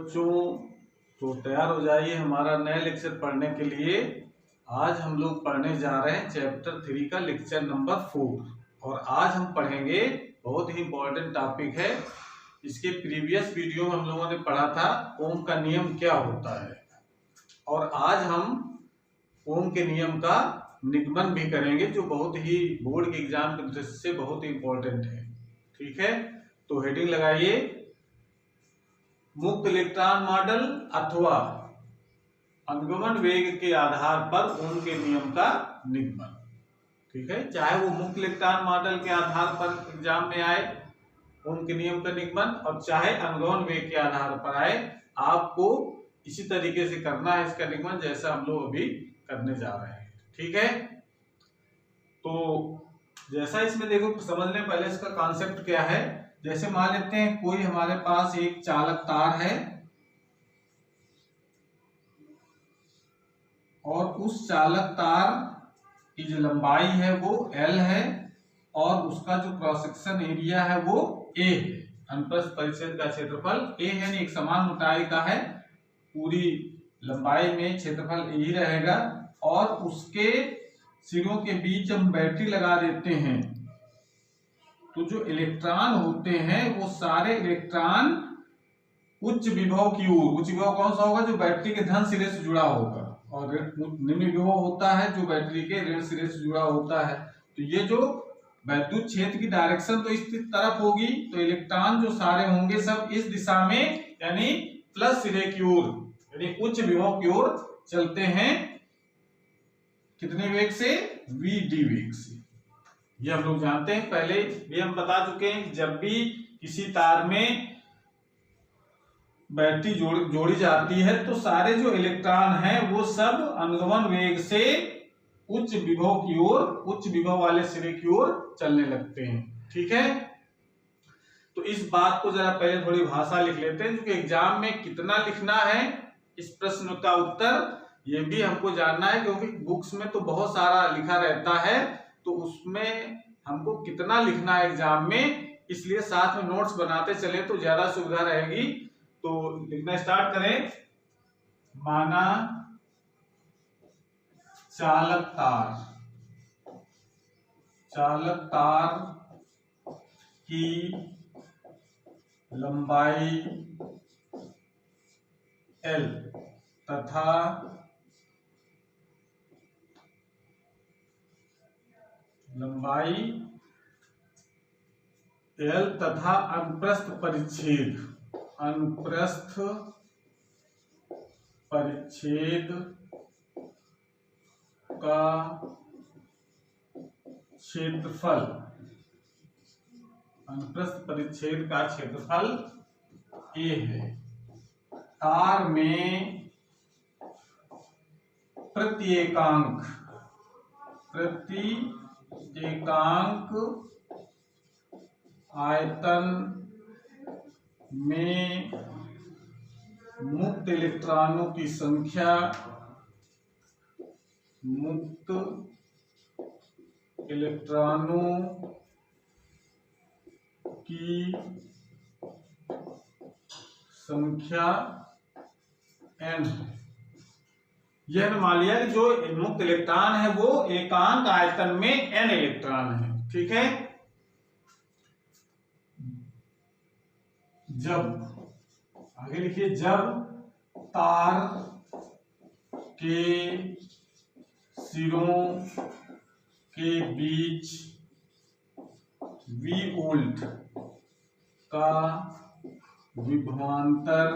बच्चों, तो तैयार हो जाइए हमारा नया लेक्चर पढ़ने के लिए। आज हम लोग पढ़ने जा रहे हैं चैप्टर 3 का लेक्चर नंबर 4 और आज हम पढ़ेंगे बहुत ही इंपॉर्टेंट टॉपिक है। इसके प्रीवियस वीडियो में हम लोगों ने पढ़ा था ओम का नियम क्या होता है और आज हम ओम के नियम का निगमन भी करेंगे जो बहुत ही बोर्ड के एग्जाम के दृष्टि से बहुत ही इंपॉर्टेंट है। ठीक है, तो हेडिंग लगाइए मुक्त इलेक्ट्रॉन मॉडल अथवा अनुगमन वेग के आधार पर ओम के नियम का निगमन। ठीक है, चाहे वो मुक्त इलेक्ट्रॉन मॉडल के आधार पर एग्जाम में आए ओम के नियम का निगमन और चाहे अनुगमन वेग के आधार पर आए, आपको इसी तरीके से करना है इसका निगमन जैसा हम लोग अभी करने जा रहे हैं। ठीक है, तो जैसा इसमें देखो समझने पहले इसका कॉन्सेप्ट क्या है। जैसे मान लेते हैं कोई हमारे पास एक चालक तार है और उस चालक तार की जो लंबाई है वो L है और उसका जो क्रॉस सेक्शन एरिया है वो A है। अनुप्रस्थ परिच्छेद का क्षेत्रफल A है, यानी एक समान मोटाई का है, पूरी लंबाई में क्षेत्रफल A ही रहेगा और उसके सिरों के बीच हम बैटरी लगा देते हैं तो जो इलेक्ट्रॉन होते हैं वो सारे इलेक्ट्रॉन उच्च विभव की ओर, उच्च विभव कौन सा होगा जो बैटरी के धन सिरे से जुड़ा होगा और निम्न विभव होता है जो बैटरी के ऋण सिरे से जुड़ा होता है। तो ये जो वैद्युत क्षेत्र की डायरेक्शन तो इस तरफ होगी, तो इलेक्ट्रॉन जो सारे होंगे सब इस दिशा में यानी प्लस सिरे की ओर यानी उच्च विभव की ओर चलते हैं। कितने वेग से? v/d वेग से। ये हम लोग जानते हैं, पहले भी हम बता चुके हैं। जब भी किसी तार में बैटरी जोड़ी जाती है तो सारे जो इलेक्ट्रॉन हैं वो सब अनुगमन वेग से उच्च विभव की ओर, उच्च विभव वाले सिरे की ओर चलने लगते हैं। ठीक है, तो इस बात को जरा पहले थोड़ी भाषा लिख लेते हैं क्योंकि एग्जाम में कितना लिखना है इस प्रश्न का उत्तर ये भी हमको जानना है, क्योंकि बुक्स में तो बहुत सारा लिखा रहता है तो उसमें हमको कितना लिखना है एग्जाम में, इसलिए साथ में नोट्स बनाते चले तो ज्यादा सुविधा रहेगी। तो लिखना स्टार्ट करें। माना चालक तार की लंबाई L तथा अनुप्रस्थ परिच्छेद का क्षेत्रफल, अनुप्रस्थ परिच्छेद का क्षेत्रफल A है। तार में प्रत्येकांक आयतन में मुक्त इलेक्ट्रॉनों की संख्या, मुक्त इलेक्ट्रॉनों की संख्या n है। यह मान लिया कि जो मुक्त इलेक्ट्रॉन है वो एकांक आयतन में n इलेक्ट्रॉन है। ठीक है, जब आगे लिखिए जब तार के सिरों के बीच V वोल्ट का विभवांतर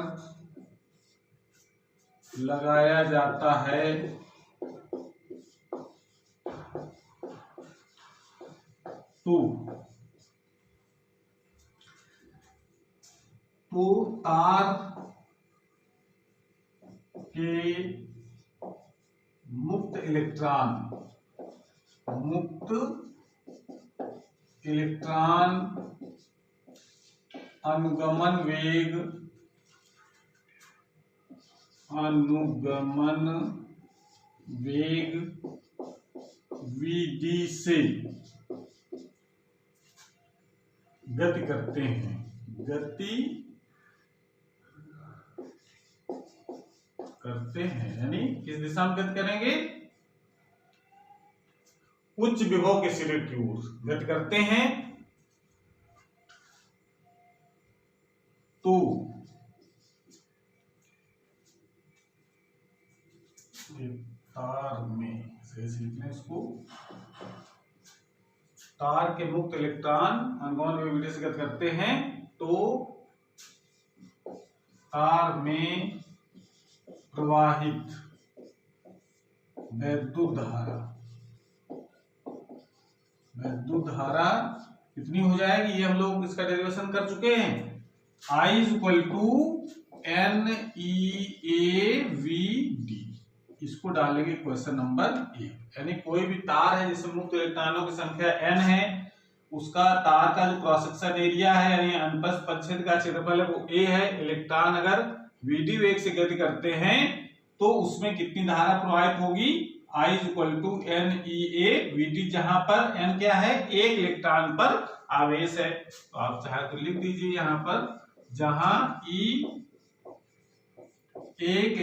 लगाया जाता है तो तार के मुक्त इलेक्ट्रॉन अनुगमन वेग v/d से गति करते हैं। गति करते हैं, यानी किस दिशा में गति करेंगे, उच्च विभव के सिरे की ओर गति करते हैं, तो तार में इसको तार के मुक्त इलेक्ट्रॉन अनुगमन वेग से गति करते हैं, तो तार में प्रवाहित वैद्युत धारा कितनी हो जाएगी, ये हम लोग इसका डेरिवेशन कर चुके हैं। I is equal to NEAVD, इसको डालेंगे क्वेश्चन नंबर 1। यानी कोई भी तार है जिसमें मुक्त इलेक्ट्रॉनों की संख्या n है, उसका तार का जो क्रॉस सेक्शन एरिया है यानी अनुप्रस्थ परिच्छेद का क्षेत्रफल है वो a है। इलेक्ट्रॉन अगर vd वेग से गति करते हैं तो उसमें कितनी धारा प्रवाहित होगी, I is equal to NEAVD, जहां पर n क्या है, एक इलेक्ट्रॉन पर आवेश है। तो आप चाहे तो लिख दीजिए यहाँ पर, जहां E एक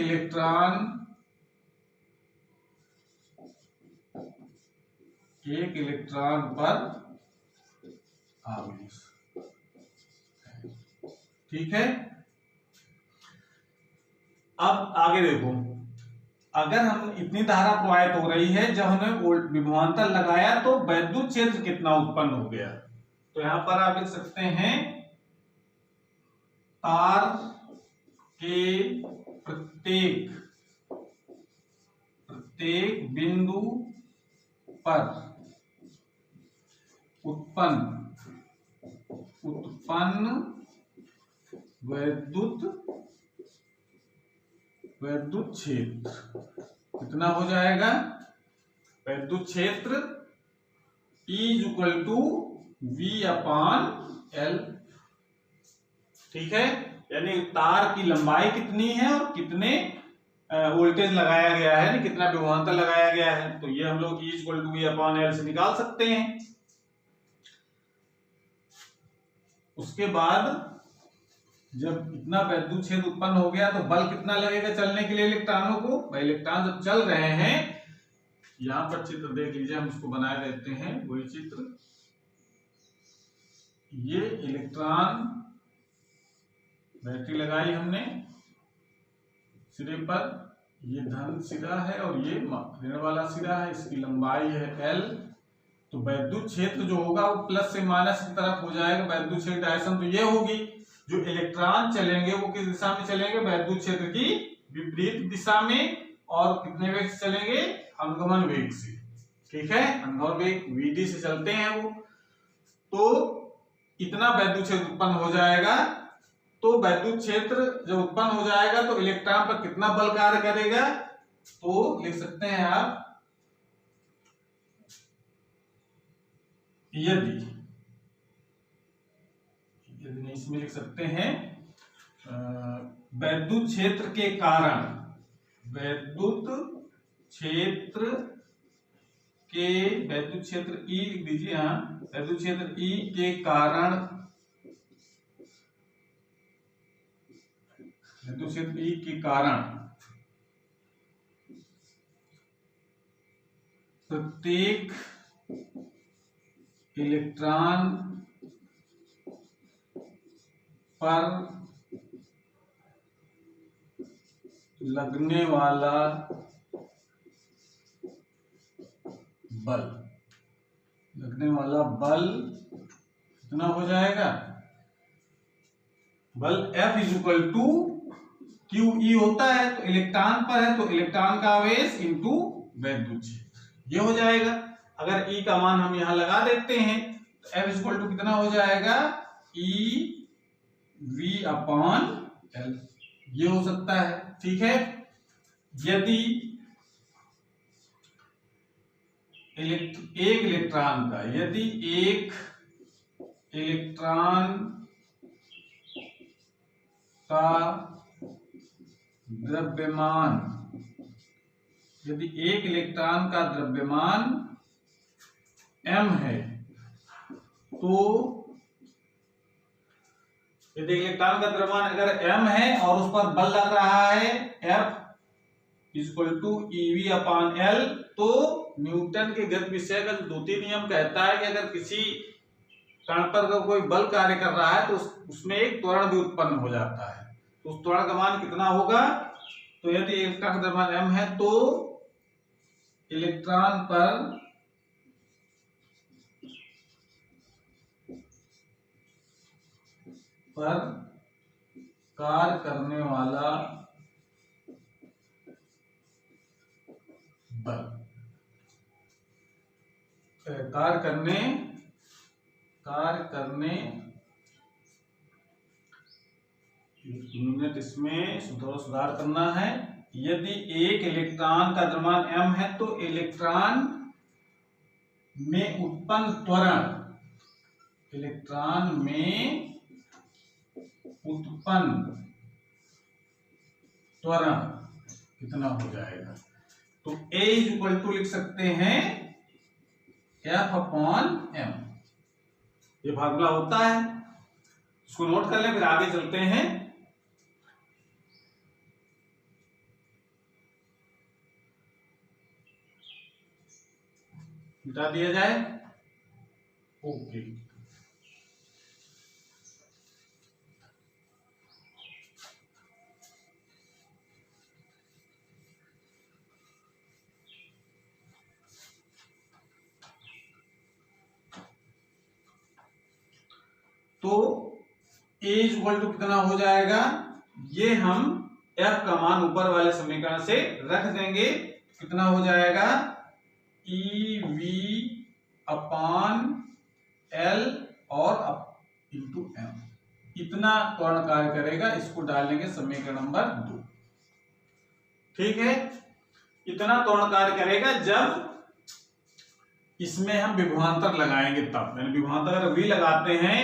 इलेक्ट्रॉन पर आवेश, ठीक है। अब आगे देखो, अगर हम इतनी धारा प्रवाहित हो रही है, जब हमने विभवांतर लगाया तो वैद्युत क्षेत्र कितना उत्पन्न हो गया, तो यहां पर आप लिख सकते हैं तार के प्रत्येक बिंदु पर उत्पन्न वैद्युत क्षेत्र कितना हो जाएगा, वैद्युत क्षेत्र E is equal to V/L, ठीक है। यानी तार की लंबाई कितनी है और कितने वोल्टेज लगाया गया है, यानी कितना विभवांतर लगाया गया है, तो ये हम लोग E is equal to V/L से निकाल सकते हैं। उसके बाद जब इतना वैद्युत क्षेत्र उत्पन्न हो गया तो बल कितना लगेगा चलने के लिए इलेक्ट्रॉनों को, भाई इलेक्ट्रॉन जब चल रहे हैं, यहां पर चित्र देख लीजिए, हम इसको बनाए देते हैं वही चित्र। ये इलेक्ट्रॉन बैटरी लगाई हमने सिरे पर, ये धन सिरा है और ये ऋण वाला सिरा है, इसकी लंबाई है L। तो वैद्युत क्षेत्र जो होगा वो प्लस से माइनस की तरफ हो जाएगा, वैद्युत क्षेत्र डायरेक्शन तो ये होगी। जो इलेक्ट्रॉन चलेंगे वो किस दिशा में चलेंगे, वैद्युत क्षेत्र की विपरीत दिशा में, और कितने वेग से चलेंगे, अनुगमन वेग से, ठीक है। अनुगमन वेग Vd से चलते हैं वो, तो इतना वैद्युत क्षेत्र उत्पन्न हो जाएगा। तो वैद्युत क्षेत्र जब उत्पन्न हो जाएगा तो इलेक्ट्रॉन पर कितना बल कार्य करेगा, तो लिख सकते हैं आप, यदि नहीं, इसमें लिख सकते हैं वैद्युत क्षेत्र के कारण, वैद्युत क्षेत्र E लिख दीजिए, हाँ, वैद्युत क्षेत्र E के कारण, वैद्युत क्षेत्र E के कारण प्रत्येक इलेक्ट्रॉन पर लगने वाला बल कितना हो जाएगा, बल F is equal to QE होता है, तो इलेक्ट्रॉन पर है तो इलेक्ट्रॉन का आवेश इंटू वैद्युत क्षेत्र, ये हो जाएगा। अगर E का मान हम यहां लगा देते हैं तो F इज इक्वल टू कितना हो जाएगा, EV/L, ये हो सकता है, ठीक है। यदि एक इलेक्ट्रॉन का द्रव्यमान, यदि एक इलेक्ट्रॉन का द्रव्यमान m है, तो यदि इलेक्ट्रॉन का द्रव्यमान अगर m है और उस पर बल लग रहा है F, equal to EV upon L. तो न्यूटन के गति विषय का जो द्वितीय नियम कहता है कि अगर किसी कण पर कोई बल कार्य कर रहा है तो उसमें एक त्वरण भी उत्पन्न हो जाता है। तो उस त्वरण का मान कितना होगा? तो यदि इलेक्ट्रॉन का द्रव्यमान m है तो इलेक्ट्रॉन पर कार्य करने वाला बल, कार्य करने यूनिट इसमें सुधार करना है। यदि एक इलेक्ट्रॉन का द्रव्यमान m है तो इलेक्ट्रॉन में उत्पन्न त्वरण, इलेक्ट्रॉन में उत्पन्न त्वरण कितना हो जाएगा? तो A इक्वल टू लिख सकते हैं F अपॉन m। ये फार्मूला होता है, इसको नोट कर लें, फिर आगे चलते हैं। मिटा दिया जाए। ओके, तो A इक्वल टू कितना हो जाएगा? ये हम F का मान ऊपर वाले समीकरण से रख देंगे। कितना हो जाएगा? EV अपॉन L और इंटू M, इतना त्वरण कार्य करेगा। इसको डालेंगे समीकरण नंबर 2। ठीक है, इतना त्वरण कार्य करेगा जब इसमें हम विभवांतर लगाएंगे तब। यानी विभवांतर अगर V लगाते हैं,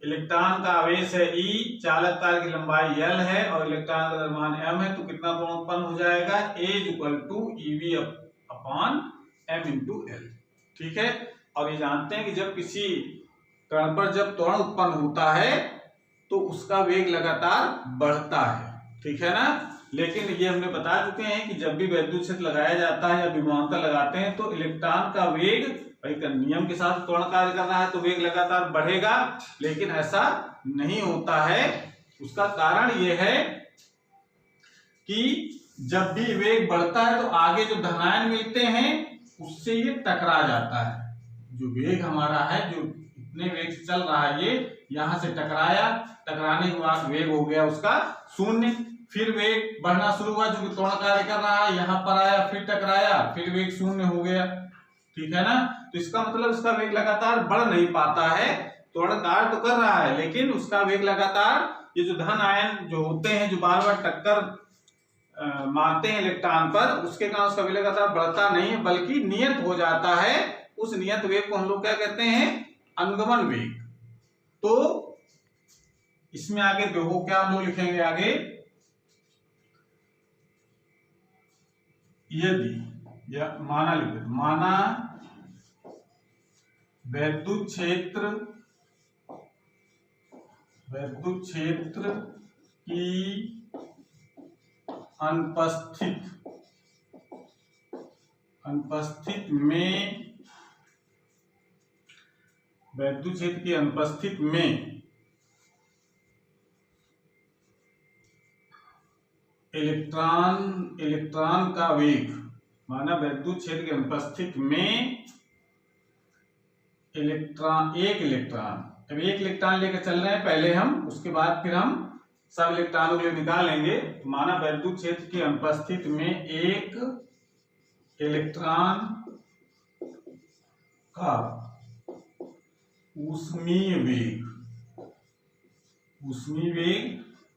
इलेक्ट्रॉन का आवेश है E, चालक तार की लंबाई L है और इलेक्ट्रॉन का द्रव्यमान M है, तो कितना त्वरण उत्पन्न हो जाएगा? A equal to EV upon M into L। ठीक है, और ये जानते हैं कि जब किसी कण पर जब त्वरण उत्पन्न होता है तो उसका वेग लगातार बढ़ता है। ठीक है ना? लेकिन ये हमने बता चुके हैं कि जब भी वैद्युत क्षेत्र लगाया जाता है या विभवांतर लगाते हैं तो इलेक्ट्रॉन का वेग भाई नियम के साथ त्वरण कार्य कर रहा है तो वेग लगातार बढ़ेगा, लेकिन ऐसा नहीं होता है। उसका कारण यह है कि जब भी वेग बढ़ता है तो आगे जो धनायन मिलते हैं उससे ये टकरा जाता है। जो वेग हमारा है, जो इतने वेग से चल रहा है, ये यहां से टकराया, टकराने के बाद वेग हो गया उसका 0। फिर वेग बढ़ना शुरू हुआ, जो त्वरण कार्य कर रहा है, यहाँ पर आया, फिर टकराया, फिर वेग 0 हो गया। ठीक है ना? तो इसका मतलब इसका वेग लगातार बढ़ नहीं पाता है। त्वरण कार्य तो कर रहा है लेकिन उसका वेग लगातार, ये जो धन आयन जो होते हैं, जो बार बार टक्कर मारते हैं इलेक्ट्रॉन पर, उसके कारण उसका वेग लगातार बढ़ता नहीं है बल्कि नियत हो जाता है। उस नियत वेग को हम लोग क्या कहते हैं? अनुगमन वेग। तो इसमें आगे देखो क्या हम लोग लिखेंगे आगे, यदि या माना लिखे, माना वैद्युत क्षेत्र की अनुपस्थित में, वैद्युत क्षेत्र की अनुपस्थित में इलेक्ट्रॉन का वेग, माना वैद्युत क्षेत्र की अनुपस्थित में एक इलेक्ट्रॉन, अब एक इलेक्ट्रॉन लेकर चल रहे हैं पहले हम, उसके बाद फिर हम सब इलेक्ट्रॉनों के लिए निकालेंगे। माना वैद्युत क्षेत्र की अनुपस्थित में एक इलेक्ट्रॉन का ऊष्मीय वेग,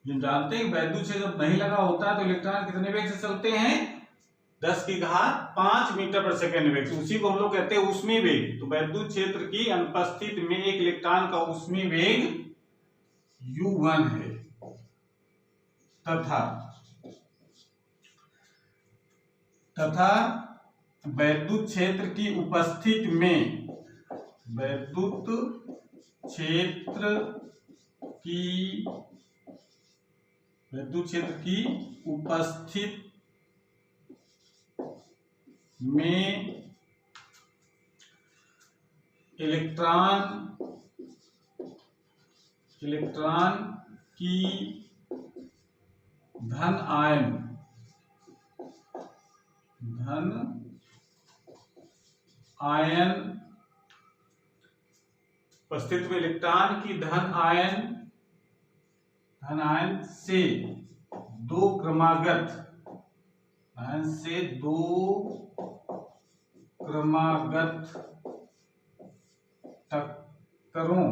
ये जानते हैं वैद्युत क्षेत्र जब नहीं लगा होता है तो इलेक्ट्रॉन कितने वेग से चलते हैं? 10⁵ मीटर पर सेकेंड वेग से, उसी को हम लोग कहते हैं ऊष्मीय वेग। तो वैद्युत क्षेत्र की अनुपस्थिति में एक इलेक्ट्रॉन का ऊष्मीय वेग U1 है, तथा वैद्युत क्षेत्र की उपस्थिति में, वैद्युत क्षेत्र की उपस्थिति में इलेक्ट्रॉन की धन आयन उपस्थिति में इलेक्ट्रॉन की धन आयन से दो क्रमागत टक्करों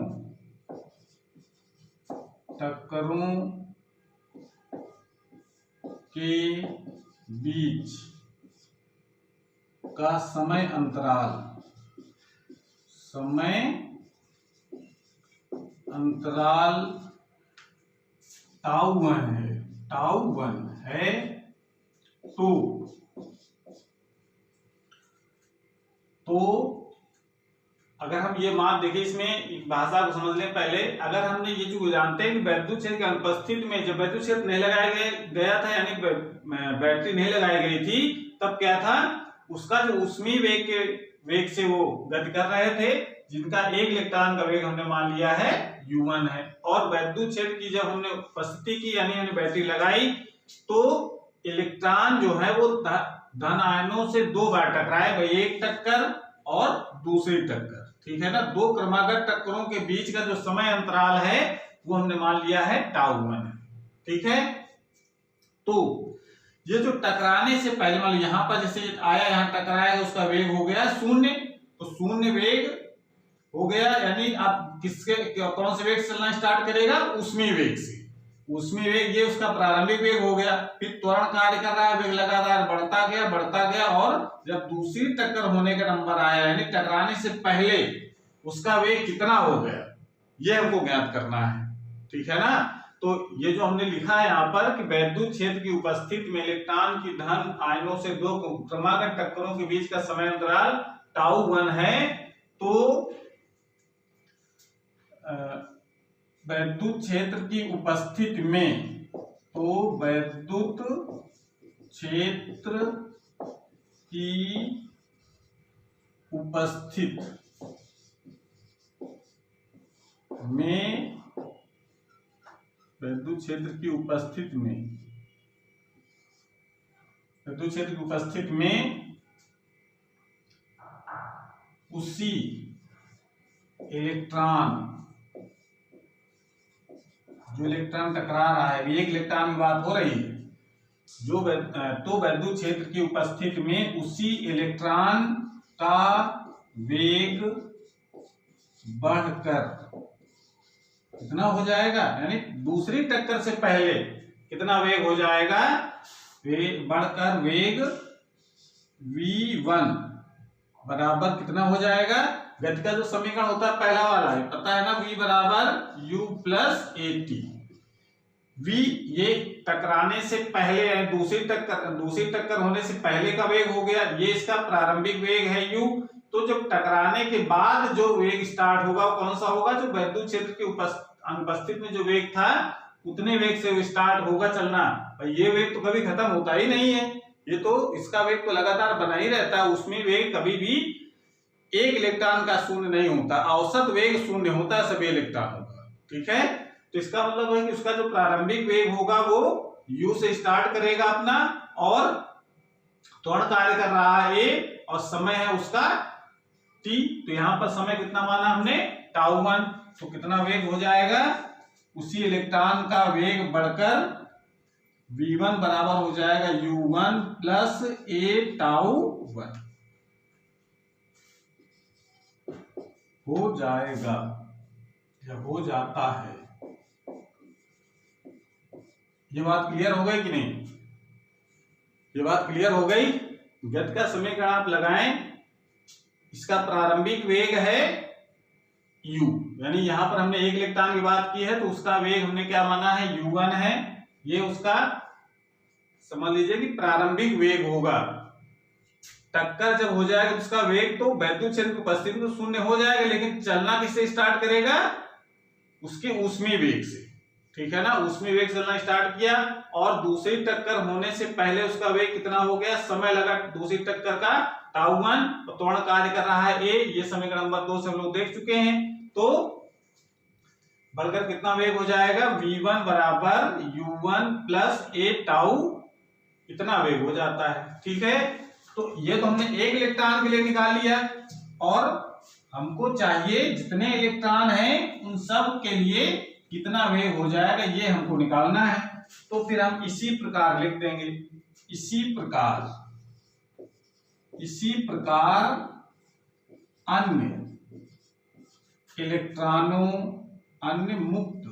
के बीच का समय अंतराल टाउ वन है तो अगर हम ये मान देखें, इसमें एक भाषा को समझ लें पहले। अगर हमने ये जो जानते हैं कि वैद्युत क्षेत्र की अनुपस्थिति में जब वैद्युत क्षेत्र नहीं लगाया गया था, यानी बैटरी नहीं लगाई गई थी, तब क्या था, उसका जो ऊष्मीय वेग से वो गति कर रहे थे, जिनका एक इलेक्ट्रॉन का वेग हमने मान लिया है u1 है। और वैद्युत क्षेत्र की जब हमने उपस्थिति की यानी बैटरी लगाई, तो इलेक्ट्रॉन जो है वो धन आयनों से दो बार टकराए, भाई एक टक्कर और दूसरी टक्कर, ठीक है ना। दो क्रमागत टक्करों के बीच का जो समय अंतराल है वो हमने मान लिया है टाउ1, ठीक है। तो ये जो टकराने से पहले मान लो यहाँ पर जैसे आया, यहाँ टकराया, उसका वेग हो गया 0, तो 0 वेग हो गया, यानी आप कौन से वेग से चलना स्टार्ट करेगा, ऊष्मीय वेग से। ऊष्मीय वेग ये उसका प्रारंभिक वेग हो गया, फिर त्वरण कार्य कर रहा है, वेग लगातार बढ़ता गया और जब दूसरी टक्कर होने का नंबर आया, यानी टकराने से पहले उसका वेग कितना हो गया, ये हमको ज्ञात करना है, ठीक है ना। तो ये जो हमने लिखा है यहाँ पर कि वैद्युत क्षेत्र की उपस्थिति में इलेक्ट्रॉन की धन आयनों से दो क्रमागत टक्करों के बीच का समय अंतराल टाउ1 है। तो वैद्युत क्षेत्र की उपस्थिति में, वैद्युत क्षेत्र की उपस्थिति में वैद्युत क्षेत्र की उपस्थिति में उसी इलेक्ट्रॉन, जो इलेक्ट्रॉन टकरा रहा है, एक इलेक्ट्रॉन की बात हो रही है, तो वैद्युत क्षेत्र की उपस्थिति में उसी इलेक्ट्रॉन का वेग बढ़कर कितना हो जाएगा, यानी दूसरी टक्कर से पहले कितना वेग हो जाएगा, बढ़कर वेग v1 बराबर कितना हो जाएगा, गति का जो समीकरण होता है पहला वाला है, पता है ना, v बराबर u प्लस at। v ये टकराने से पहले है, दूसरी टक्कर होने से पहले का वेग हो गया, ये इसका प्रारंभिक वेग है u। तो जब टकराने के बाद जो वेग स्टार्ट होगा वो कौन सा होगा, जो वैद्युत क्षेत्र की अनुपस्थिति में जो वेग था उतने वेग से स्टार्ट होगा चलना। भाई ये वेग तो कभी खत्म होता ही नहीं है, ये तो इसका वेग तो लगातार बना ही रहता है, उसमें वेग कभी भी एक इलेक्ट्रॉन का शून्य नहीं होता, औसत वेग शून्य होता है सभी इलेक्ट्रॉनों का, ठीक है। तो इसका मतलब है कि उसका जो प्रारंभिक वेग होगा वो u से स्टार्ट करेगा अपना, और त्वरण कार्य कर रहा है a, और समय है उसका t। तो यहाँ पर समय कितना माना हमने, टाउ1। तो कितना वेग हो जाएगा, उसी इलेक्ट्रॉन का वेग बढ़कर v1 बराबर हो जाएगा u1 प्लस a टाउ1 हो जाएगा या हो जाता है। ये बात क्लियर हो गई कि नहीं, ये बात क्लियर हो गई। गति का समीकरण आप लगाएं, इसका प्रारंभिक वेग है u, यानी यहां पर हमने एक इलेक्ट्रॉन की बात की है तो उसका वेग हमने क्या माना है, u1 है। ये उसका समझ लीजिए कि प्रारंभिक वेग होगा। टक्कर जब हो जाएगा तो उसका वेग तो वैद्युत क्षेत्र की उपस्थिति में शून्य हो जाएगा, लेकिन चलना किससे स्टार्ट करेगा, उसके ऊष्मीय वेग से। ठीक है ना, उसमें वेग चलना स्टार्ट किया और दूसरी टक्कर होने से पहले उसका वेग कितना हो गया, समय लगा दूसरी टक्कर का τ1, तो त्वरण कार्य कर रहा है a, ये समीकरण नंबर 2 से हम लोग देख चुके हैं। तो बढ़कर कितना वेग हो जाएगा, v1 बराबर u1 प्लस a टाउ, इतना वेग हो जाता है। ठीक है, तो ये तो हमने एक इलेक्ट्रॉन के लिए निकाल लिया और हमको चाहिए जितने इलेक्ट्रॉन हैं उन सब के लिए कितना वेग हो जाएगा ये हमको निकालना है। तो फिर हम इसी प्रकार लिख देंगे, इसी प्रकार अन्य इलेक्ट्रॉनों, अन्य मुक्त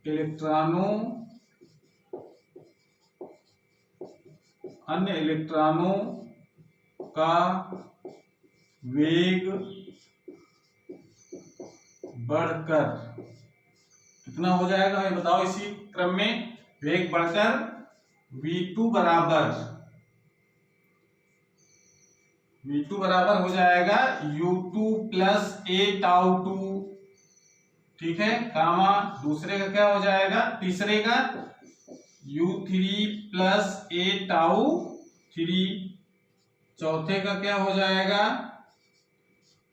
इलेक्ट्रॉनों, अन्य इलेक्ट्रॉनों का वेग बढ़कर कितना हो जाएगा, ये बताओ। इसी क्रम में वेग बढ़कर v2 बराबर हो जाएगा u2 प्लस a τ2। ठीक है, कामा दूसरे का क्या हो जाएगा, तीसरे का u3 प्लस a τ3, चौथे का क्या हो जाएगा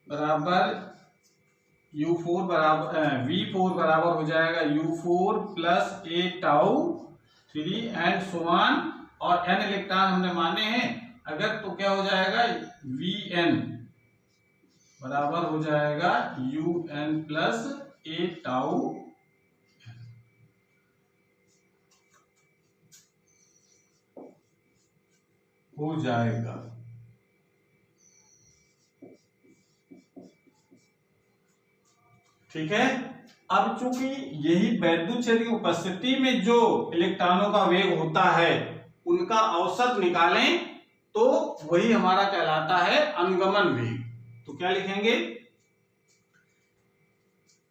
बराबर u4 बराबर v4 बराबर हो जाएगा u4 plus a τ3 and so on. और n इलेक्ट्रॉन हमने माने हैं अगर, तो क्या हो जाएगा vn बराबर हो जाएगा un प्लस a τ हो जाएगा। ठीक है, अब चूंकि यही वैद्युत क्षेत्र की उपस्थिति में जो इलेक्ट्रॉनों का वेग होता है उनका औसत निकालें तो वही हमारा कहलाता है अनुगमन वेग। तो क्या लिखेंगे,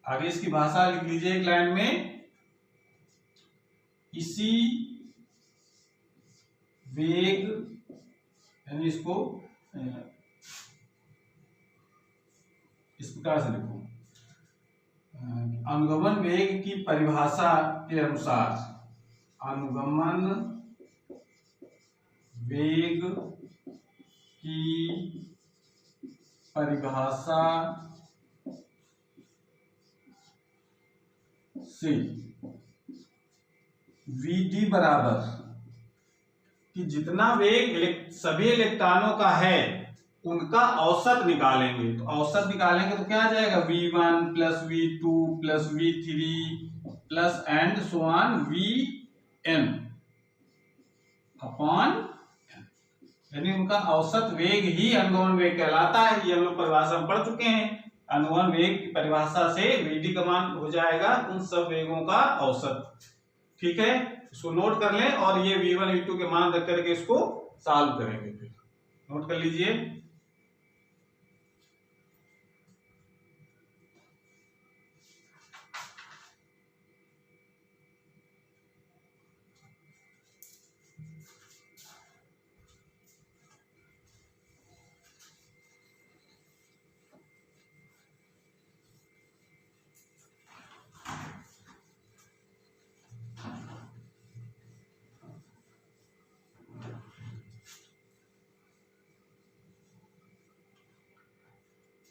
आगे इसकी भाषा लिख लीजिए एक लाइन में, इसी वेग, यानी इसको इस प्रकार से लिखो, अनुगमन वेग की परिभाषा के अनुसार, अनुगमन वेग की परिभाषा से Vd बराबर कि जितना वेग सभी इलेक्ट्रॉनों का है उनका औसत निकालेंगे। तो औसत निकालेंगे तो क्या आ जाएगा, v1 plus v2 plus v3 plus and so on vn upon, यानी उनका औसत वेग ही अनुगमन वेग कहलाता है। ये हम लोग परिभाषा में पढ़ चुके हैं। अनुगमन वेग की परिभाषा से Vd का मान हो जाएगा उन सब वेगों का औसत। ठीक है, इसको नोट कर लें और ये v1 v2 के मान रख करके इसको सॉल्व करेंगे। फिर नोट कर लीजिए,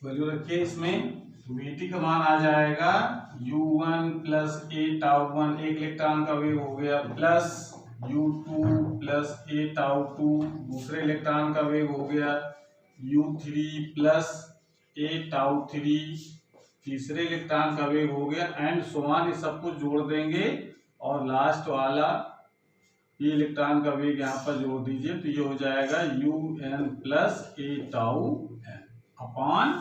वैल्यू रखिए। इसमें Vt का मान आ जाएगा u1 प्लस a τ1, एक इलेक्ट्रॉन का वेग हो गया, प्लस u2 प्लस a τ2, दूसरे इलेक्ट्रॉन का वेग हो गया, u3 प्लस a τ3, तीसरे इलेक्ट्रॉन का वेग हो गया, एंड सो ऑन। ये सब कुछ जोड़ देंगे और लास्ट वाला ये इलेक्ट्रॉन का वेग यहाँ पर जोड़ दीजिए, तो ये हो जाएगा un plus a τn upon.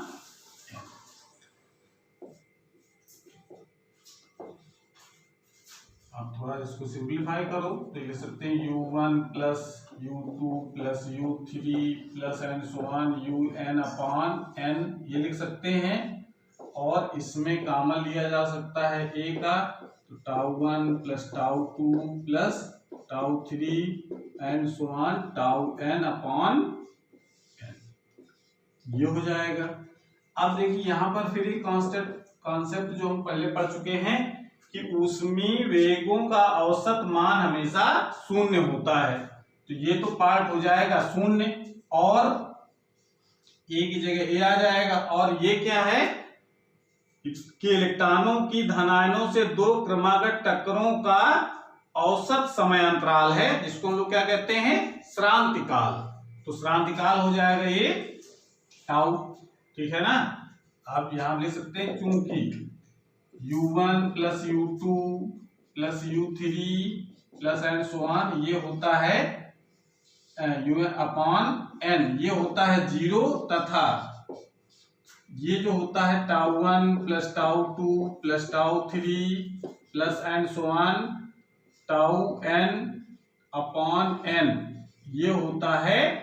अब थोड़ा इसको सिंप्लीफाई करो तो लिख सकते हैं u1 plus u2 plus u3 plus and so on un upon n, ये लिख सकते हैं। और इसमें कॉमन लिया जा सकता है a का, तो τ1 plus τ2 plus τ3 and so on τn upon ये हो जाएगा। अब देखिए यहाँ पर फिर एक कॉन्सेप्ट जो हम पहले पढ़ चुके हैं कि ऊष्मीय वेगों का औसत मान हमेशा शून्य होता है। तो ये तो पार्ट हो जाएगा शून्य और ए की जगह ए आ जाएगा। और ये क्या है कि इलेक्ट्रॉनों की धनायनों से दो क्रमागत टक्करों का औसत समय अंतराल है, जिसको हम लोग क्या कहते हैं, श्रांतिकाल। तो श्रांतिकाल हो जाएगा ये टाउ, ठीक है ना। आप यहां लिख सकते हैं चूंकि U1 plus U2 plus U3 plus and so on ये होता है UN अपॉन n, ये होता है 0 तथा ये जो होता है tau one plus tau two plus tau three plus and so on tau n upon n, ये होता है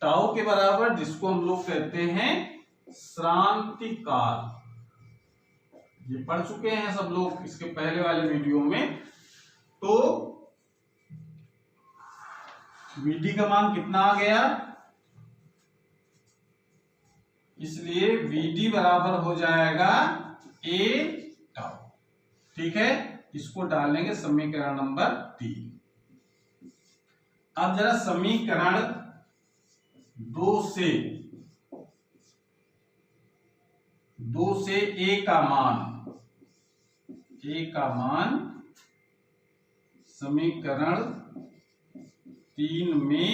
टाउ के बराबर, जिसको हम लोग कहते हैं श्रांतिकाल। ये पढ़ चुके हैं सब लोग इसके पहले वाले वीडियो में। तो Vd का मान कितना आ गया, इसलिए Vd बराबर हो जाएगा a टाउ, ठीक है। इसको डालेंगे समीकरण नंबर 3। अब जरा समीकरण 2 से a का मान समीकरण 3 में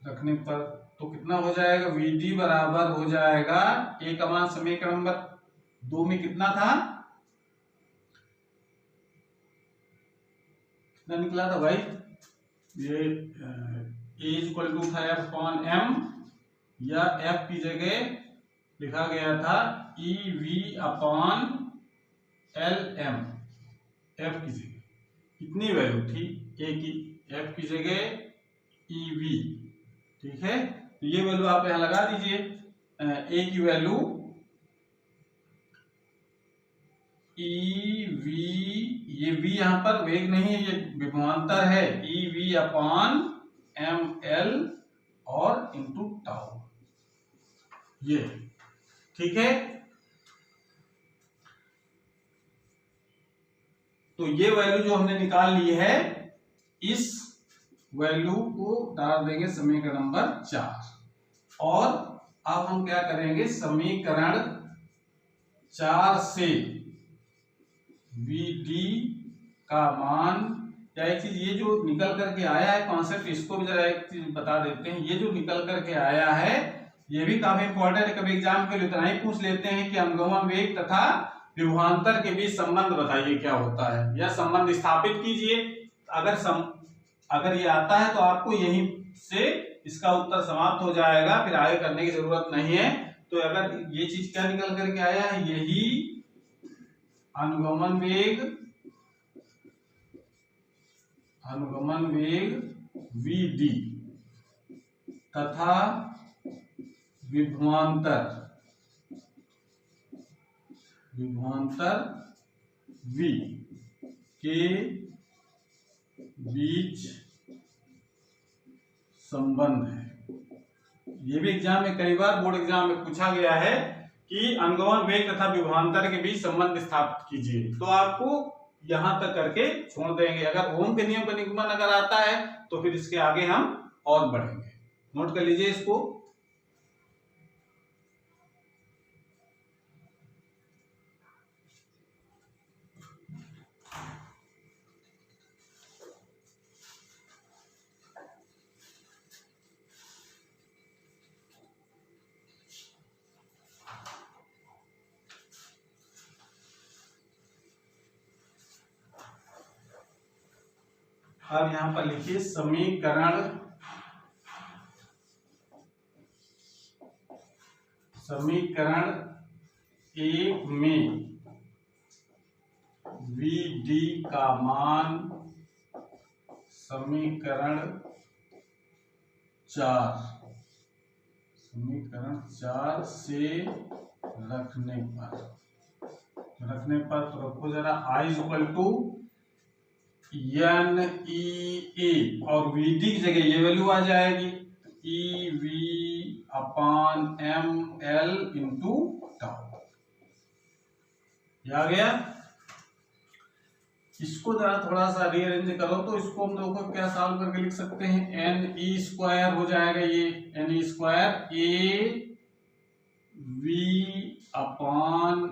रखने पर तो कितना हो जाएगा, Vd बराबर हो जाएगा a का मान समीकरण नंबर 2 में कितना था, कितना निकला था भाई, ये a इक्वल टू था f अपॉन m, या f की जगह लिखा गया था ev अपॉन lm, f की जगह कितनी वैल्यू थी a की, f की जगह ev, ठीक है। तो ये वैल्यू आप यहां लगा दीजिए, a की वैल्यू ev, ये v यहां पर वेग नहीं है, ये विभवांतर है, ev अपॉन ml और इंटू टाउ, ये ठीक है। तो ये वैल्यू जो हमने निकाल ली है, इस वैल्यू को डाल देंगे समीकरण नंबर 4। और अब हम क्या करेंगे, समीकरण 4 से Vd का मान, या एक चीज ये जो निकल करके आया है कॉन्सेप्ट, इसको भी जरा एक चीज बता देते हैं। ये जो निकल करके आया है ये भी काफी इंपॉर्टेंट है, कभी एग्जाम के लिए इतना ही पूछ लेते हैं कि अनुगमन वेग तथा विभवांतर के बीच संबंध बताइए क्या होता है, या संबंध स्थापित कीजिए। अगर ये आता है तो आपको यहीं से इसका उत्तर समाप्त हो जाएगा, फिर आगे करने की जरूरत नहीं है। तो अगर ये चीज क्या निकल करके आया है, यही अनुगमन वेग Vd तथा विभवांतर V के बीच संबंध है। ये भी एग्जाम में कई बार बोर्ड एग्जाम में पूछा गया है कि अनुगमन वेग तथा विभवांतर के बीच संबंध स्थापित कीजिए, तो आपको यहां तक करके छोड़ देंगे। अगर ओम के नियम का निगमन अगर आता है तो फिर इसके आगे हम और बढ़ेंगे, नोट कर लीजिए इसको। अब यहां पर लिखिए समीकरण 1 में Vd का मान समीकरण 4 से रखने पर तो रखो जरा, I इक्वल टू NEA और Vd की जगह ये वैल्यू आ जाएगी EV upon ML into tau, ये आ गया। इसको जरा थोड़ा सा रीअरेंज करो तो इसको हम लोग क्या सॉल्व करके लिख सकते हैं, एन ई स्क्वायर हो जाएगा, ये N E square A V upon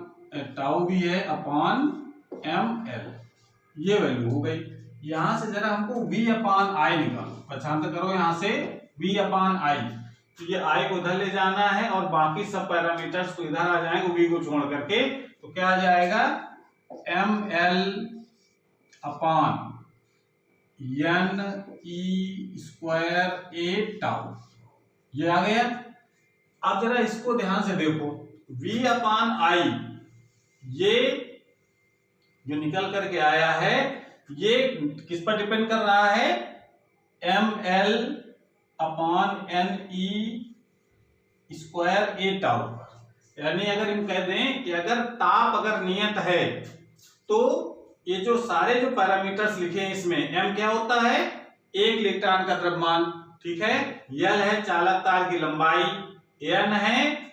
tau भी है अपॉन एम एल, ये वैल्यू हो गई। यहां से जरा हमको v अपॉन आई निकालो, पहचान करो यहां से v अपॉन आई, तो ये आई को उधर ले जाना है और बाकी सब पैरामीटर्स को इधर आ जाएंगे v को छोड़ करके, तो क्या आ जाएगा M L upon N E square A tau, ये आ गया। अब जरा इसको ध्यान से देखो, v अपॉन आई ये जो निकल करके आया है ये किस पर डिपेंड कर रहा है, M L upon N E square A tau पर। यानी अगर हम कह दें कि अगर ताप अगर नियत है तो ये जो सारे जो पैरामीटर्स लिखे हैं इसमें m क्या होता है, एक इलेक्ट्रॉन का द्रव्यमान, ठीक है, l है चालक तार की लंबाई, n है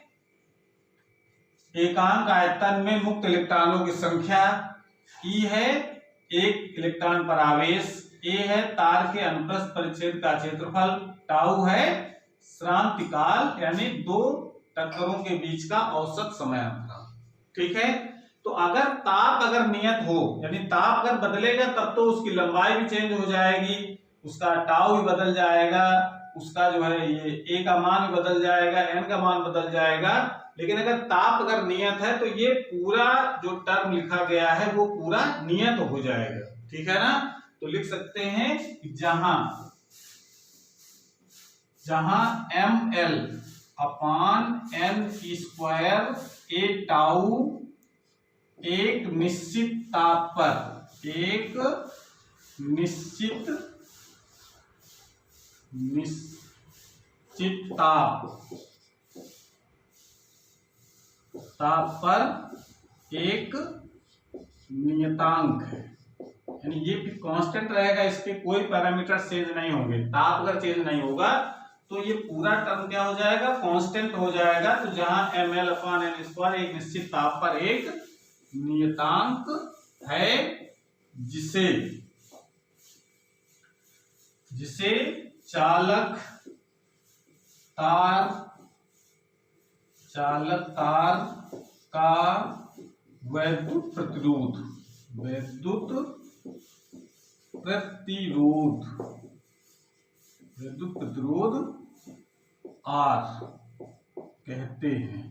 एकांक आयतन में मुक्त इलेक्ट्रॉनों की संख्या, E है एक इलेक्ट्रॉन पर आवेश, A है तार के अनुप्रस्थ परिच्छेद का क्षेत्रफल, टाउ है श्रांति काल यानी दो टक्करों के बीच का औसत समय अंतराल, ठीक है। तो अगर ताप अगर नियत हो यानी ताप अगर बदलेगा तब तो उसकी लंबाई भी चेंज हो जाएगी, उसका टाउ भी बदल जाएगा, उसका जो है ये ए का मान भी बदल जाएगा, एन का मान बदल जाएगा। लेकिन अगर ताप अगर नियत है तो ये पूरा जो टर्म लिखा गया है वो पूरा नियत हो जाएगा, ठीक है ना। तो लिख सकते हैं कि जहां M L upon N square A tau एक निश्चित ताप पर, एक निश्चित ताप पर एक नियतांक है, यानी ये भी कांस्टेंट रहेगा, इसके कोई पैरामीटर चेंज नहीं होंगे। ताप अगर चेंज नहीं होगा तो ये पूरा टर्म क्या हो जाएगा, कांस्टेंट हो जाएगा। तो जहां M L upon N square एक निश्चित ताप पर एक नियतांक है जिसे चालक तार का वैद्युत प्रतिरोध R कहते हैं,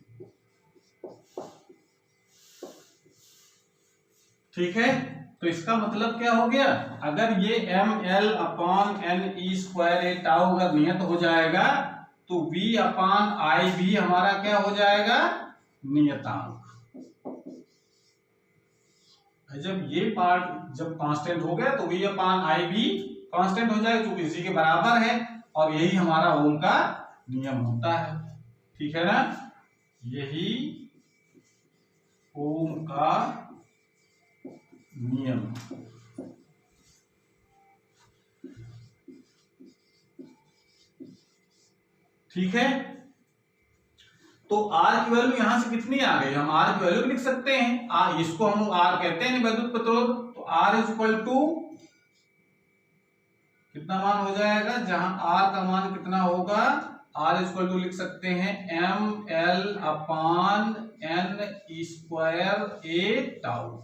ठीक है। तो इसका मतलब क्या हो गया, अगर ये M L upon N E square A tau अगर नियत हो जाएगा तो v अपॉन आई भी हमारा क्या हो जाएगा, नियतांक। जब ये पार्ट जब कांस्टेंट हो गया तो v अपॉन आई भी कांस्टेंट हो जाएगा क्योंकि इसी के बराबर है, और यही हमारा ओम का नियम होता है, ठीक है ना। यही ओम का नियम, ठीक है। तो R की वैल्यू यहां से कितनी आ गई, हम R की वैल्यू लिख सकते हैं, इसको हम R कहते हैं वैद्युत प्रतिरोध। तो R इज इक्वल टू कितना मान हो जाएगा, जहां R का मान कितना होगा, R इज इक्वल टू लिख सकते हैं M L upon N square A tau.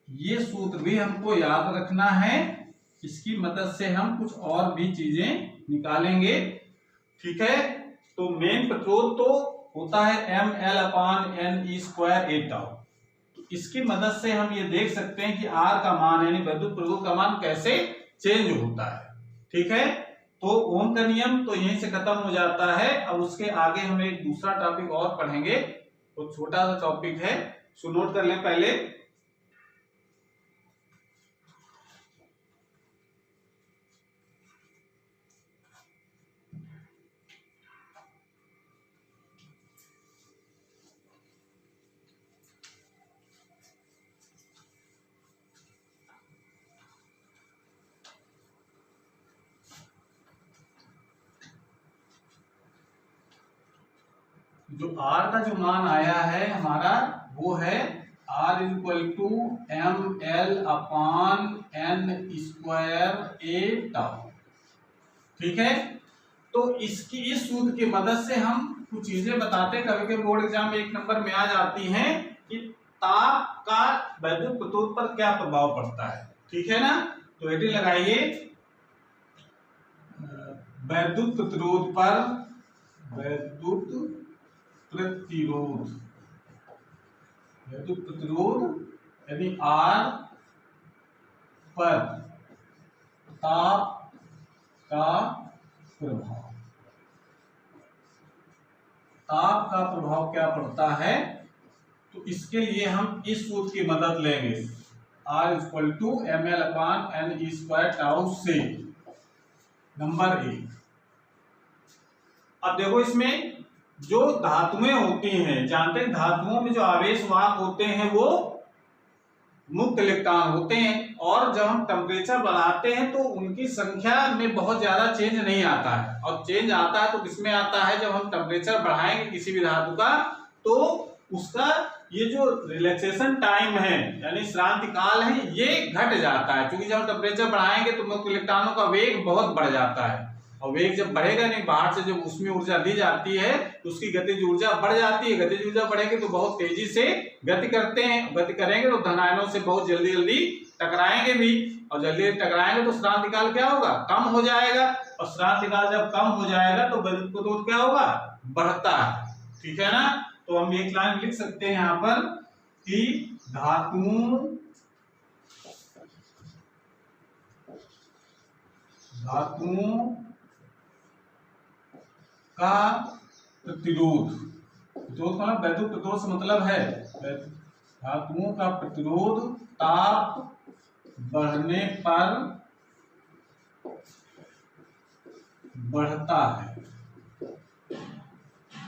ये सूत्र भी हमको याद रखना है, इसकी मदद से हम कुछ और भी चीजें निकालेंगे, ठीक है। तो मेन प्रतिरोध तो होता है M L upon N E square A tau. तो इसकी मदद से हम ये देख सकते हैं कि R का मान यानी वैद्युत प्रतिरोध का मान कैसे चेंज होता है, ठीक है। तो ओम का नियम तो यहीं से खत्म हो जाता है। अब उसके आगे हम एक दूसरा टॉपिक और पढ़ेंगे, तो छोटा सा टॉपिक है, सो नोट कर लें पहले। जो R का जो मान आया है हमारा वो है R is equal to ml/n²a/τ। ठीक है, तो इसकी इस सूत्र की मदद से हम कुछ चीजें बताते हैं, कभी कभी बोर्ड एग्जाम में 1 नंबर में आ जाती हैं कि ताप का वैद्युत प्रतिरोध पर क्या प्रभाव पड़ता है। ठीक है ना, तो हेडिंग लगाइए वैद्युत प्रतिरोध पर, वैद्युत प्रतिरोध, वैद्युत प्रतिरोध यानी R पर ताप का प्रभाव। ताप का प्रभाव क्या पड़ता है, तो इसके लिए हम इस सूत्र की मदद लेंगे, R इक्वल टू ml/n²τ से। नंबर 1, अब देखो इसमें जो धातुएं होती हैं, जानते हैं धातुओं में जो आवेश वाहक होते हैं वो मुक्त इलेक्ट्रॉन होते हैं, और जब हम टेम्परेचर बढ़ाते हैं तो उनकी संख्या में बहुत ज्यादा चेंज नहीं आता है, और चेंज आता है तो किसमें आता है, जब हम टेम्परेचर बढ़ाएंगे किसी भी धातु का तो उसका ये जो रिलैक्सेशन टाइम है यानी श्रांति काल है ये घट जाता है, क्योंकि जब हम टेम्परेचर बढ़ाएंगे तो मुक्त इलेक्ट्रॉनों का वेग बहुत बढ़ जाता है, और वेग जब बढ़ेगा नहीं, बाहर से जब उसमें ऊर्जा दी जाती है तो उसकी गतिज ऊर्जा बढ़ जाती है, गतिज ऊर्जा बढ़ेगी तो बहुत तेजी से गति करते हैं, गति करेंगे तो धन आयनों से बहुत जल्दी जल्दी टकराएंगे भी, और जल्दी टकराएंगे तो श्रांति काल क्या होगा, कम हो जाएगा, और श्रांति काल जब कम हो जाएगा तो वैद्युत प्रतिरोध क्या होगा, बढ़ता है। ठीक है ना, तो हम एक लाइन लिख सकते हैं यहाँ पर कि धातुओं का प्रतिरोध, प्रतिरोध का वैद्युत प्रतिरोध से मतलब है धातुओं का प्रतिरोध ताप बढ़ने पर बढ़ता है।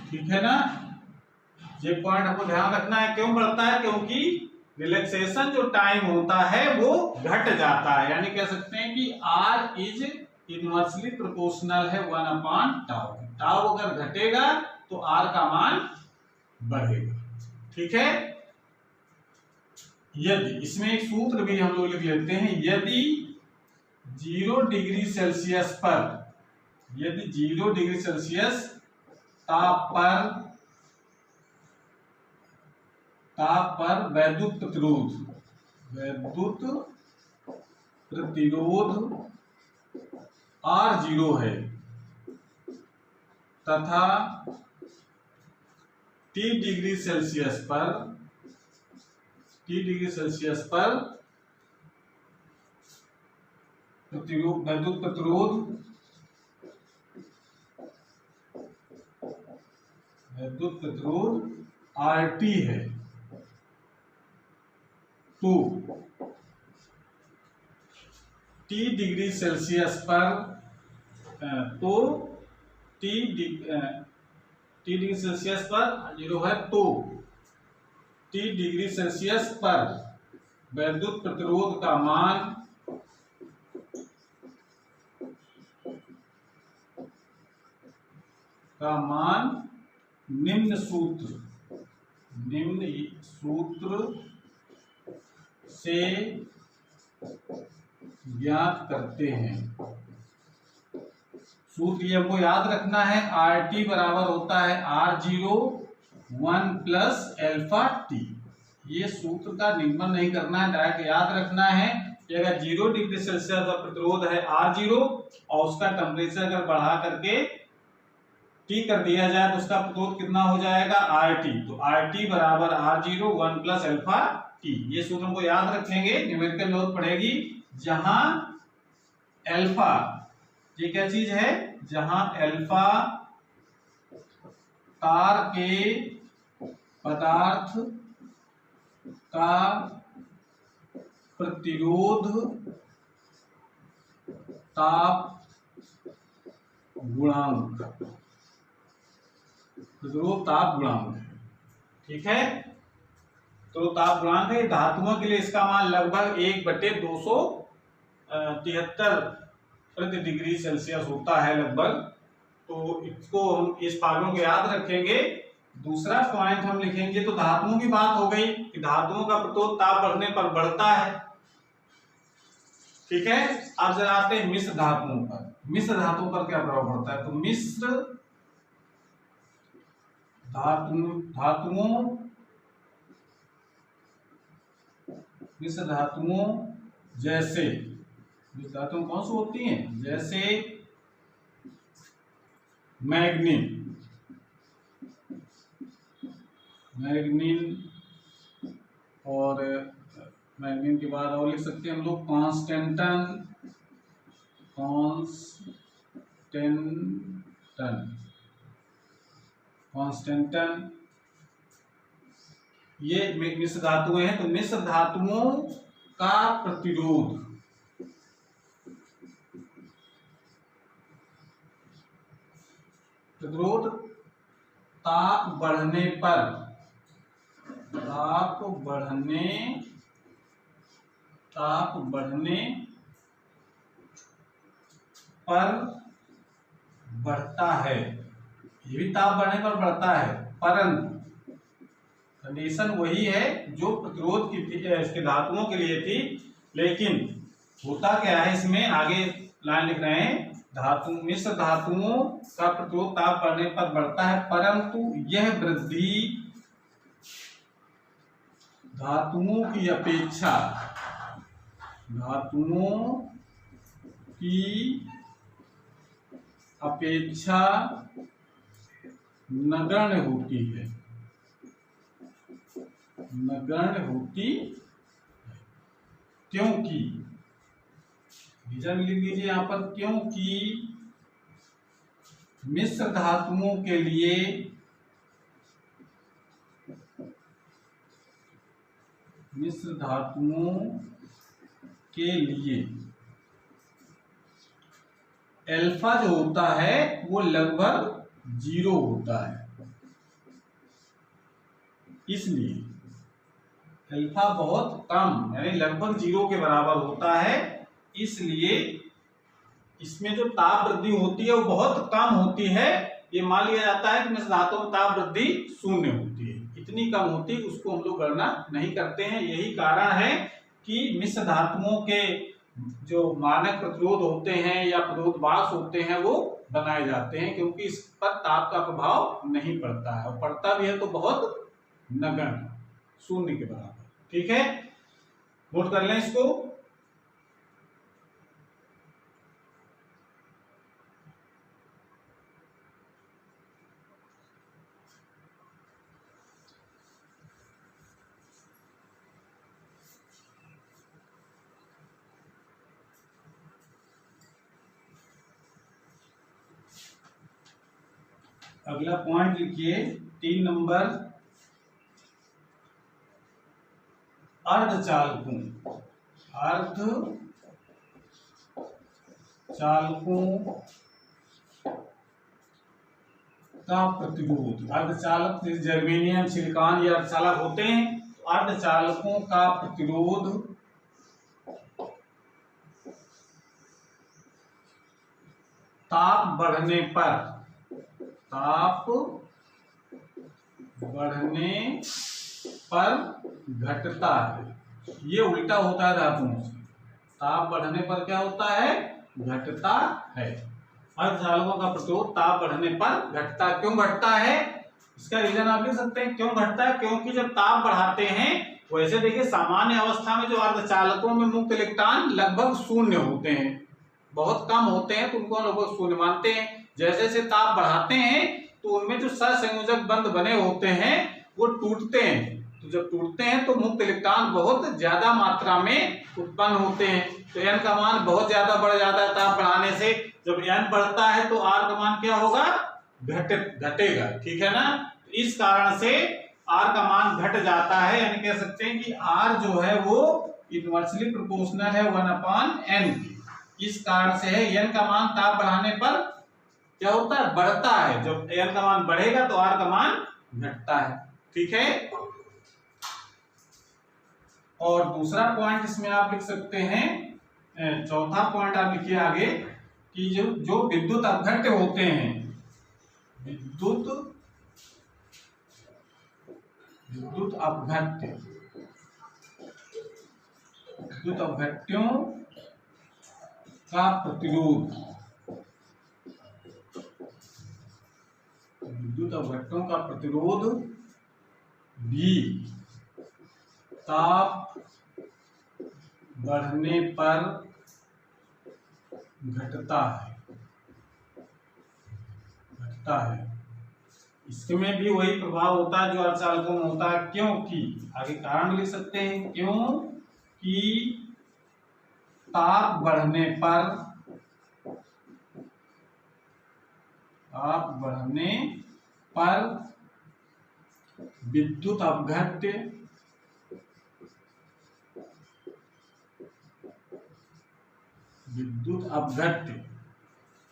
ठीक है ना, ये पॉइंट हमको ध्यान रखना है, क्यों बढ़ता है, क्योंकि रिलैक्सेशन जो टाइम होता है वो घट जाता है, यानी कह सकते हैं कि R इज इनवर्सली प्रोपोर्शनल है 1/τ। टाउ अगर घटेगा तो R का मान बढ़ेगा। ठीक है, यदि इसमें एक सूत्र भी हम लोग लिख लेते हैं, यदि 0 डिग्री सेल्सियस पर, यदि 0 डिग्री सेल्सियस ताप पर वैद्युत प्रतिरोध R0 है तथा T डिग्री सेल्सियस पर वैद्युत प्रतिरोध RT है, तो T डिग्री सेल्सियस पर T डिग्री सेल्सियस पर 0 है, तो T डिग्री सेल्सियस पर वैद्युत प्रतिरोध का मान निम्न सूत्र से ज्ञात करते हैं। सूत्र ये हमको याद रखना है, RT बराबर होता है R0 1 + α/T। ये सूत्र का निगमन नहीं करना है, डायरेक्ट याद रखना है कि अगर 0 डिग्री सेल्सियस का प्रतिरोध है R0 और उसका टेम्परेचर अगर बढ़ा करके T कर दिया जाए तो उसका प्रतिरोध कितना हो जाएगा, RT। तो RT बराबर R0 1 + α/T। ये सूत्र हमको याद रखेंगे, न्यूमेरिकल नोट पड़ेगी, जहां अल्फा ये क्या चीज है, जहां अल्फा तार के पदार्थ का प्रतिरोध ताप गुणांक है। ठीक है, तो ताप गुणांक है, धातुओं के लिए इसका मान लगभग 1/273 प्रति डिग्री सेल्सियस होता है लगभग। तो इसको हम इस फार्मूले को याद रखेंगे दूसरा पॉइंट हम लिखेंगे तो धातुओं की बात हो गई कि धातुओं का प्रतिरोध ताप बढ़ने पर बढ़ता है, ठीक है। अब जरा आते हैं मिश्र धातुओं पर। मिश्र धातुओं पर क्या प्रभाव पड़ता है, तो मिश्र धातुओं जैसे, मिश्र धातुओं कौन सी होती हैं, जैसे मैग्नीन और मैग्नीन के बाद और लिख सकते हैं हम लोग कांस्टेंटन, ये मिश्र धातुएं हैं। तो मिश्र धातुओं का प्रतिरोध ताप बढ़ने पर बढ़ता है। ये भी ताप बढ़ने पर बढ़ता है, परंतु कंडीशन वही है जो प्रतिरोध की थी, इसके धातुओं के लिए थी। लेकिन होता क्या है, इसमें आगे लाइन लिख रहे हैं, मिश्र धातुओं का प्रतिरोध ताप बढ़ने पर बढ़ता है, परंतु यह वृद्धि धातुओं की अपेक्षा नगण्य होती है। क्योंकि रीजन लिख लीजिए यहाँ पर, क्योंकि मिश्र धातुओं के लिए अल्फा जो होता है वो लगभग 0 होता है। इसलिए अल्फा बहुत कम यानी लगभग 0 के बराबर होता है, इसलिए इसमें जो ताप वृद्धि होती है वो बहुत कम होती है। ये मान लिया जाता है कि मिश्र धातुओं में ताप वृद्धि 0 होती है, इतनी कम होती है, उसको हम लोग गणना नहीं करते हैं। यही कारण है कि मिश्र धातुओं के जो मानक प्रतिरोध होते हैं या प्रतिरोध वाष्प होते हैं वो बनाए जाते हैं, क्योंकि इस पर ताप का प्रभाव नहीं पड़ता है, और पड़ता भी है तो बहुत नगण्य, 0 के बराबर। ठीक है, नोट कर लें इसको। अगला पॉइंट लिखिए 3 नंबर, अर्धचालकों का प्रतिरोध। अर्धचालक जर्मेनियम, सिलिकॉन ये अर्धचालक होते हैं। अर्धचालकों का प्रतिरोध ताप बढ़ने पर घटता है। ये उल्टा होता है धातुओं से, ताप बढ़ने पर क्या होता है, घटता है। अर्धचालकों का प्रतिरोध ताप बढ़ने पर घटता। क्यों घटता है, इसका रीजन आप लिख सकते हैं। क्यों घटता है, क्योंकि जब ताप बढ़ाते हैं, वैसे देखिए सामान्य अवस्था में जो अर्धचालकों में मुक्त इलेक्ट्रॉन लगभग 0 होते हैं, बहुत कम होते हैं, तो उनको लगभग 0 मानते हैं। जैसे जैसे ताप बढ़ाते हैं तो उनमें जो सहसंयोजक बंध बने होते हैं वो टूटते हैं। तो जब टूटते हैं तो मुक्त इलेक्ट्रॉन बहुत ज्यादा मात्रा में उत्पन्न होते हैं। तो n का मान बहुत ज्यादा बढ़ जाता है ताप बढ़ाने से। जब n बढ़ता है तो r का मान क्या होगा, घटेगा। ठीक है ना, इस कारण से r का मान घट जाता है, यानी कह सकते हैं कि r जो है वो इनवर्सली प्रोपोर्शनल है 1/n के। इस कारण से है n का मान ताप बढ़ाने पर क्या होता है, बढ़ता है। जब n का मान बढ़ेगा तो r का मान घटता है। ठीक है, और दूसरा पॉइंट इसमें आप लिख सकते हैं, चौथा पॉइंट आप लिखिए आगे कि जो विद्युत अपघट्य होते हैं, विद्युत विद्युत अपघट्य, विद्युत अपघट्यों का प्रतिरोध, विद्युत अपघट्यों का प्रतिरोध भी ताप बढ़ने पर घटता है। इसमें भी वही प्रभाव होता है जो अर्धचालकों में होता है, क्योंकि आगे कारण लिख सकते हैं, क्योंकि ताप बढ़ने पर विद्युत अपघट्य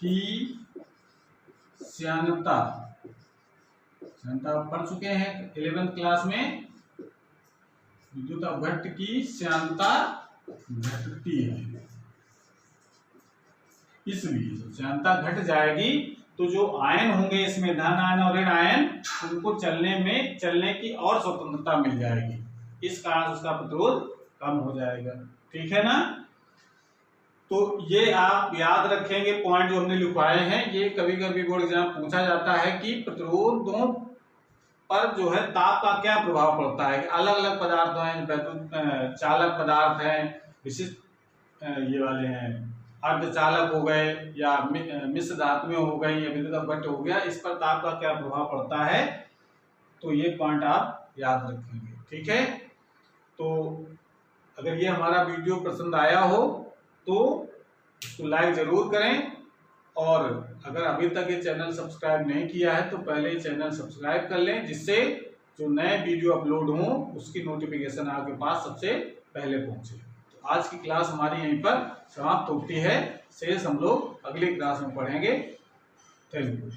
की श्यानता पढ़ चुके हैं 11th क्लास में। विद्युत अपघट्य की श्यानता घटती है, इसलिए श्यानता घट जाएगी तो जो आयन होंगे इसमें, धन आयन और ऋण आयन, उनको चलने की और स्वतंत्रता मिल जाएगी। इस कारण उसका प्रतिरोध कम हो जाएगा। ठीक है ना। तो ये आप याद रखेंगे पॉइंट जो हमने लिखवाए हैं। ये कभी कभी बोर्ड एग्जाम पूछा जाता है कि प्रतिरोधों पर जो है ताप का क्या प्रभाव पड़ता है। अलग अलग पदार्थ हैं, चालक पदार्थ हैं, विशिष्ट ये वाले हैं, अर्धचालक हो गए या मिश्र धातुएं हो गई या विद्युत अपघट्य हो गया, इस पर ताप का क्या प्रभाव पड़ता है। तो ये पॉइंट आप याद रखेंगे। ठीक है। तो अगर ये हमारा वीडियो पसंद आया हो तो इसको लाइक जरूर करें, और अगर अभी तक ये चैनल सब्सक्राइब नहीं किया है तो पहले चैनल सब्सक्राइब कर लें, जिससे जो नए वीडियो अपलोड हों उसकी नोटिफिकेशन आपके पास सबसे पहले पहुंचे। तो आज की क्लास हमारी यहीं पर समाप्त होती है। शेष हम लोग अगली क्लास में पढ़ेंगे। Thank you.